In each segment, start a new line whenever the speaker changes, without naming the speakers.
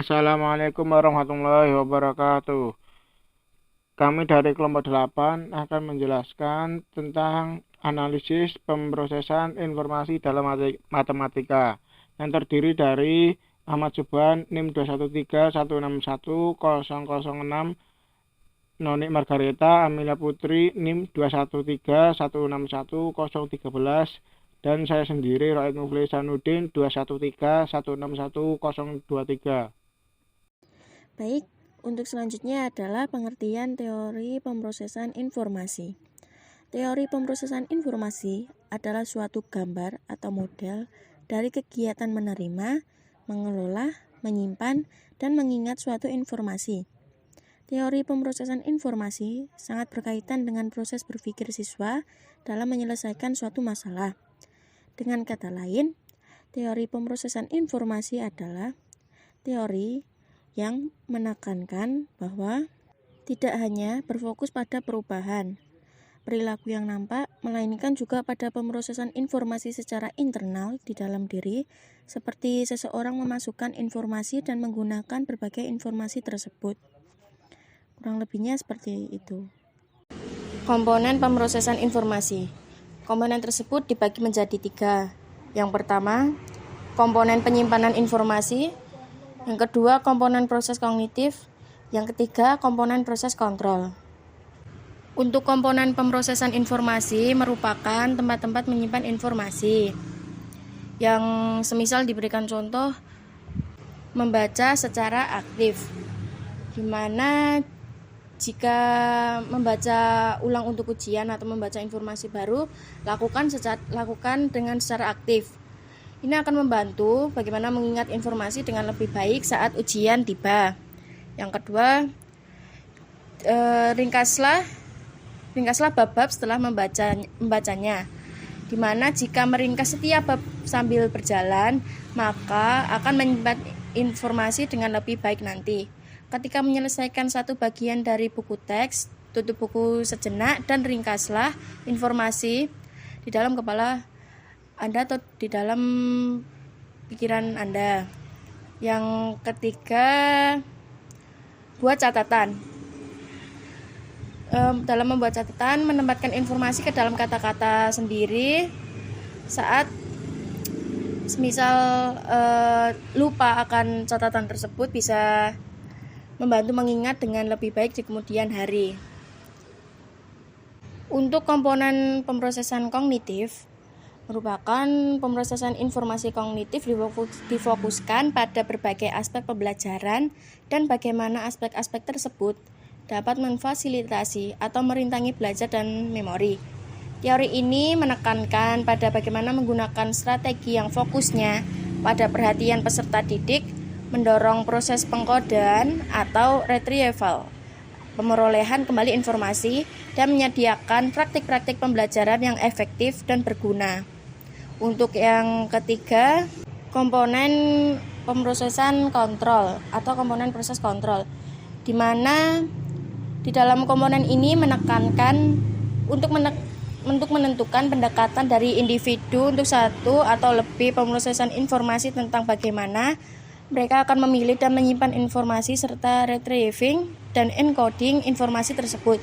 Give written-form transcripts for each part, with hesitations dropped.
Assalamualaikum warahmatullahi wabarakatuh. Kami dari kelompok 8 akan menjelaskan tentang analisis pemrosesan informasi dalam matematika yang terdiri dari Ahmad Subhan NIM 213161006, Noni Margareta Amelia Putri NIM 213161013, dan saya sendiri Raid Mufli Sanudin 213161023.
Baik, untuk selanjutnya adalah pengertian teori pemrosesan informasi. Teori pemrosesan informasi adalah suatu gambar atau model dari kegiatan menerima, mengelola, menyimpan, dan mengingat suatu informasi. Teori pemrosesan informasi sangat berkaitan dengan proses berpikir siswa dalam menyelesaikan suatu masalah. Dengan kata lain, teori pemrosesan informasi adalah teori yang menekankan bahwa tidak hanya berfokus pada perubahan perilaku yang nampak, melainkan juga pada pemrosesan informasi secara internal di dalam diri, seperti seseorang memasukkan informasi dan menggunakan berbagai informasi tersebut. Kurang lebihnya seperti itu. Komponen pemrosesan informasi. Komponen tersebut dibagi menjadi 3. Yang pertama, komponen penyimpanan informasi. Yang kedua, komponen proses kognitif. Yang ketiga, komponen proses kontrol. Untuk komponen pemrosesan informasi merupakan tempat-tempat menyimpan informasi. Yang semisal diberikan contoh, membaca secara aktif. Gimana jika membaca ulang untuk ujian atau membaca informasi baru, lakukan dengan secara aktif. Ini akan membantu bagaimana mengingat informasi dengan lebih baik saat ujian tiba. Yang kedua, ringkaslah bab-bab setelah membacanya. Di mana jika meringkas setiap bab sambil berjalan, maka akan menyimpan informasi dengan lebih baik nanti. Ketika menyelesaikan satu bagian dari buku teks, tutup buku sejenak dan ringkaslah informasi di dalam kepala Anda atau di dalam pikiran Anda. Yang ketiga, buat catatan. Dalam membuat catatan, menempatkan informasi ke dalam kata-kata sendiri saat semisal lupa akan catatan tersebut, bisa membantu mengingat dengan lebih baik di kemudian hari. Untuk komponen pemrosesan kognitif, merupakan pemrosesan informasi kognitif difokuskan pada berbagai aspek pembelajaran dan bagaimana aspek-aspek tersebut dapat memfasilitasi atau merintangi belajar dan memori. Teori ini menekankan pada bagaimana menggunakan strategi yang fokusnya pada perhatian peserta didik, mendorong proses pengkodean atau retrieval, pemerolehan kembali informasi, dan menyediakan praktik-praktik pembelajaran yang efektif dan berguna. Untuk yang ketiga, komponen pemrosesan kontrol atau komponen proses kontrol, di mana di dalam komponen ini menekankan untuk menentukan pendekatan dari individu untuk satu atau lebih pemrosesan informasi tentang bagaimana mereka akan memilih dan menyimpan informasi serta retrieving dan encoding informasi tersebut.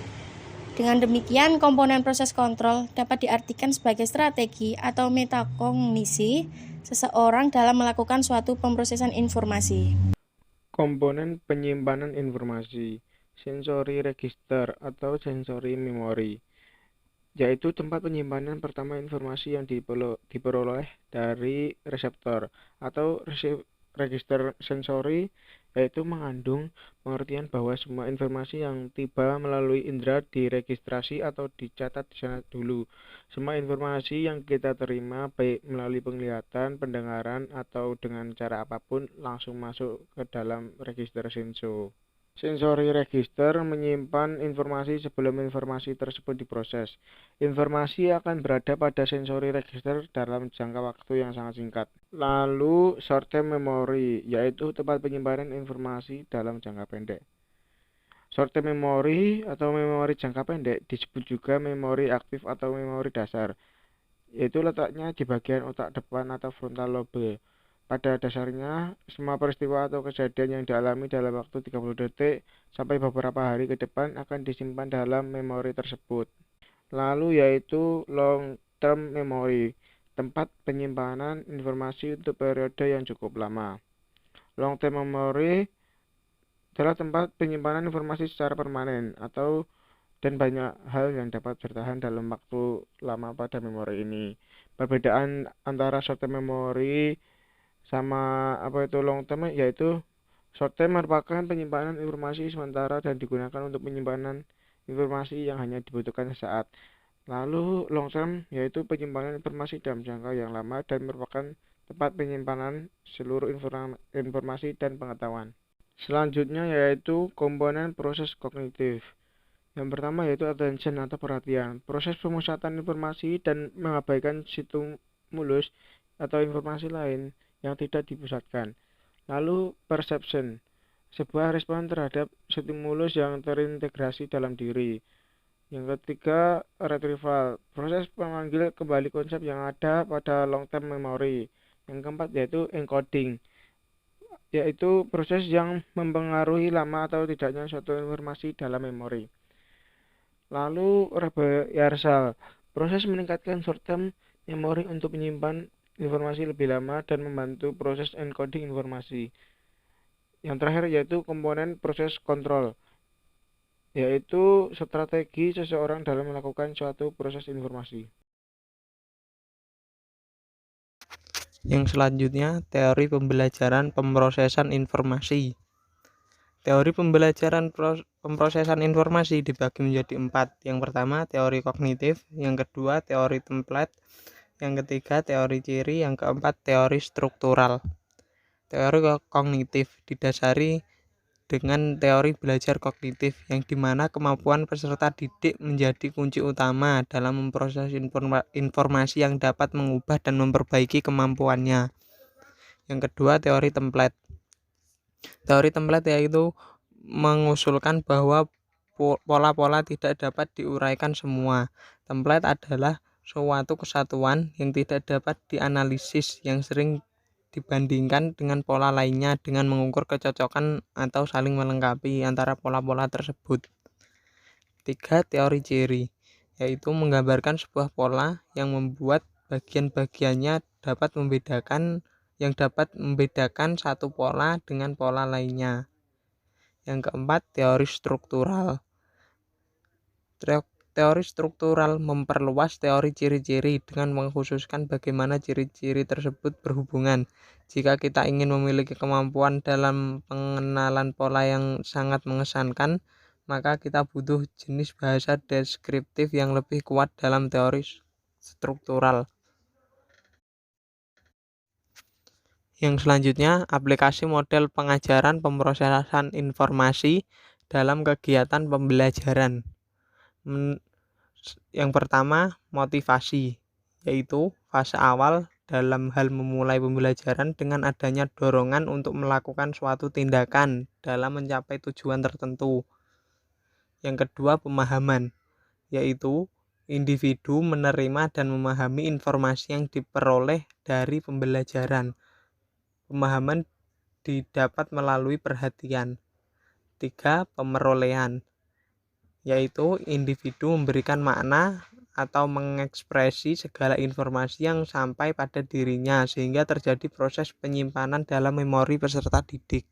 Dengan demikian, komponen proses kontrol dapat diartikan sebagai strategi atau metakognisi seseorang dalam melakukan suatu pemrosesan informasi.
Komponen penyimpanan informasi, sensory register atau sensory memory, yaitu tempat penyimpanan pertama informasi yang diperoleh dari reseptor atau register sensori, yaitu mengandung pengertian bahwa semua informasi yang tiba melalui indera diregistrasi atau dicatat di sana dulu. Semua informasi yang kita terima baik melalui penglihatan, pendengaran, atau dengan cara apapun langsung masuk ke dalam register sensor. Sensory register menyimpan informasi sebelum informasi tersebut diproses. Informasi akan berada pada sensory register dalam jangka waktu yang sangat singkat. Lalu short-term memory, yaitu tempat penyimpanan informasi dalam jangka pendek. Short-term memory atau memori jangka pendek disebut juga memori aktif atau memori dasar, yaitu letaknya di bagian otak depan atau frontal lobe. Pada dasarnya, semua peristiwa atau kejadian yang dialami dalam waktu 30 detik sampai beberapa hari ke depan akan disimpan dalam memori tersebut. Lalu yaitu long term memory, tempat penyimpanan informasi untuk periode yang cukup lama. Long term memory adalah tempat penyimpanan informasi secara permanen atau dan banyak hal yang dapat bertahan dalam waktu lama pada memori ini. Perbedaan antara short term memory sama long term yaitu short term merupakan penyimpanan informasi sementara dan digunakan untuk penyimpanan informasi yang hanya dibutuhkan sesaat. Lalu long term yaitu penyimpanan informasi dalam jangka yang lama dan merupakan tempat penyimpanan seluruh informasi dan pengetahuan. Selanjutnya yaitu komponen proses kognitif. Yang pertama yaitu attention atau perhatian. Proses pemusatan informasi dan mengabaikan stimulus atau informasi lain yang tidak dipusatkan. Lalu perception, sebuah respon terhadap stimulus yang terintegrasi dalam diri. Yang ketiga, retrieval, proses memanggil kembali konsep yang ada pada long term memory. Yang keempat yaitu encoding, yaitu proses yang mempengaruhi lama atau tidaknya suatu informasi dalam memori. Lalu reversal, proses meningkatkan short term memory untuk menyimpan informasi lebih lama dan membantu proses encoding informasi. Yang terakhir yaitu komponen proses kontrol, yaitu strategi seseorang dalam melakukan suatu proses informasi.
Yang selanjutnya, teori pembelajaran pemrosesan informasi. Teori pembelajaran pemrosesan informasi dibagi menjadi 4. Yang pertama, teori kognitif. Yang kedua, teori template. Yang ketiga, teori ciri. Yang keempat, teori struktural. Teori kognitif didasari dengan teori belajar kognitif, yang dimana kemampuan peserta didik menjadi kunci utama dalam memproses informasi yang dapat mengubah dan memperbaiki kemampuannya. Yang kedua, teori template. Teori template yaitu mengusulkan bahwa pola-pola tidak dapat diuraikan semua. Template adalah suatu kesatuan yang tidak dapat dianalisis, yang sering dibandingkan dengan pola lainnya dengan mengukur kecocokan atau saling melengkapi antara pola-pola tersebut. 3. Teori ciri, yaitu menggambarkan sebuah pola yang membuat bagian-bagiannya dapat membedakan satu pola dengan pola lainnya. Yang keempat, teori struktural. Teori struktural memperluas teori ciri-ciri dengan mengkhususkan bagaimana ciri-ciri tersebut berhubungan. Jika kita ingin memiliki kemampuan dalam pengenalan pola yang sangat mengesankan, maka kita butuh jenis bahasa deskriptif yang lebih kuat dalam teori struktural. Yang selanjutnya, aplikasi model pengajaran pemrosesan informasi dalam kegiatan pembelajaran. Yang pertama, motivasi, yaitu fase awal dalam hal memulai pembelajaran dengan adanya dorongan untuk melakukan suatu tindakan dalam mencapai tujuan tertentu. Yang kedua, pemahaman, yaitu individu menerima dan memahami informasi yang diperoleh dari pembelajaran. Pemahaman didapat melalui perhatian. 3. Pemerolehan, yaitu individu memberikan makna atau mengekspresi segala informasi yang sampai pada dirinya sehingga terjadi proses penyimpanan dalam memori peserta didik.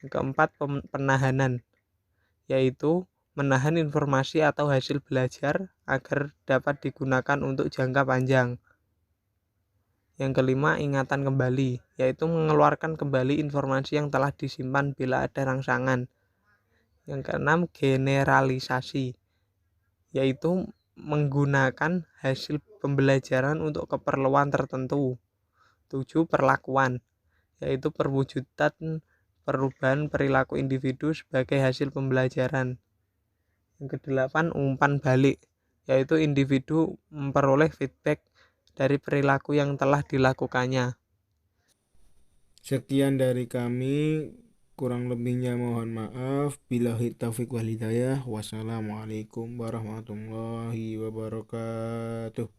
Yang keempat, penahanan, yaitu menahan informasi atau hasil belajar agar dapat digunakan untuk jangka panjang. Yang kelima, ingatan kembali, yaitu mengeluarkan kembali informasi yang telah disimpan bila ada rangsangan. Yang keenam, generalisasi, yaitu menggunakan hasil pembelajaran untuk keperluan tertentu. 7. Perlakuan, yaitu perwujudan perubahan perilaku individu sebagai hasil pembelajaran. Yang kedelapan, umpan balik, yaitu individu memperoleh feedback dari perilaku yang telah dilakukannya.
Sekian dari kami, kurang lebihnya mohon maaf. Billahi taufiq wal hidayah. Wassalamualaikum warahmatullahi wabarakatuh.